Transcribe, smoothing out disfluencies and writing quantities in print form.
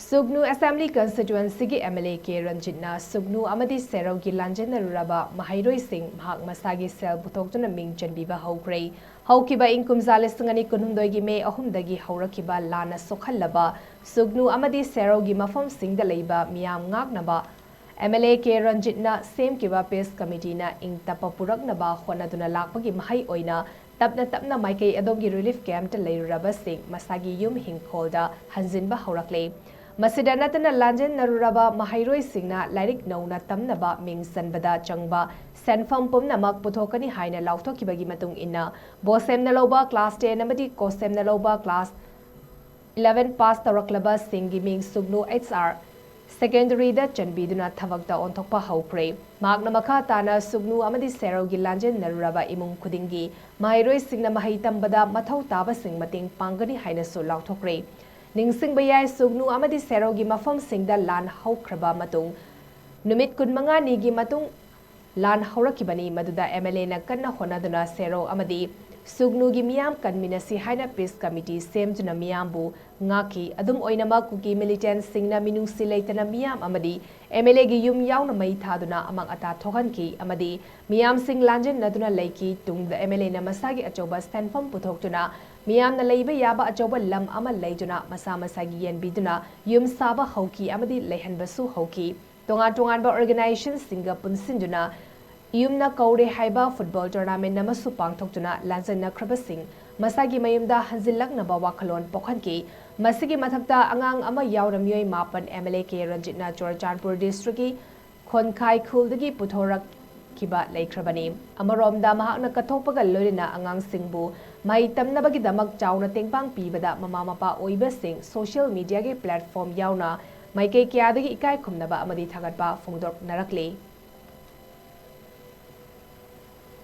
Sugnu Assembly Constituency ki MLA ke Ranjit na Sugnu Amadi Serou ki Lanjennaruraba Maheiroi sing Mahak Masagi Sel Puthoktuna Ming CHANBIBA HOUKHRE HOUKHRE inkum zalisungani kunhumdoi gi me ahumdagi haurakiba lana sokhallaba Sugnu Amadi Serou gi mafam sing da leiba miyam ngaknaba MLA ke Ranjit na same kiba PES committee na ing tapapuraknaba khonaduna lakpagi mahai oina tapna maikei adomgi relief camp ta leiruraba sing masagi yum hingkholda hanjinba haurakle Masida natana Lanjennaruraba Maheiroi singna lairik nauna tamnaba ming sanbada changba senfam pumnamak puthokani haina lauthokibagi matung inna bosemna loba class 10 amadi kosemna loba class 11 pass taraklaba singi ming Sugnu HR secondary da chanbiduna thavakta onthokpa HOUKHRE magna makha tana Sugnu Amadi Serou gi Lanjennaruraba imung khudingi Maheiroi singna mahai tambada mathau taba sing mating pangani haina su lauthokre Ningsing bayay Sugnu Amadi Serou gi mafam singda lan HOUKHREba matung numit kunmanga ni gi matung lan haurakibani maduda MLA na kanna honaduna Serou amadi Sugnu gi miyam kanminasi haina PES committee semjuna miyambu ngaki adum oinama kuki militant singna minungsi leitana miyam amadi MLA gi yum yauna mai thaduna amang ata thokanki amadi miyam sing Lanjennaduna leiki tungda MLA na masagi achoba stanfam Puthoktuna Miyam na leiba yaba achoba lam ama leijuna masagi yenbiduna yum saba hauki amadi leihanbasu hauki tongan ba organization singa punsinjuna yum na kaure haiba football tournament namasu pangthoktuna Lanjennaruraba sing masagi mayumda hanjillaknaba wakhalon pokhanki masigi mathakta angang ama yaura miyoi mapan MLA ke Ranjit na Churachandpur district ki khonkai khuldagi puthorak kiba leikrabani amaromda mahakna kathopaga loirina angang singbu mai tamnabagi damak chauna tengpang pibada mama mapa oiba sing social media ge platform yauna maikei kyadagi ikai khumnaba amadi thagatba phongdok narakle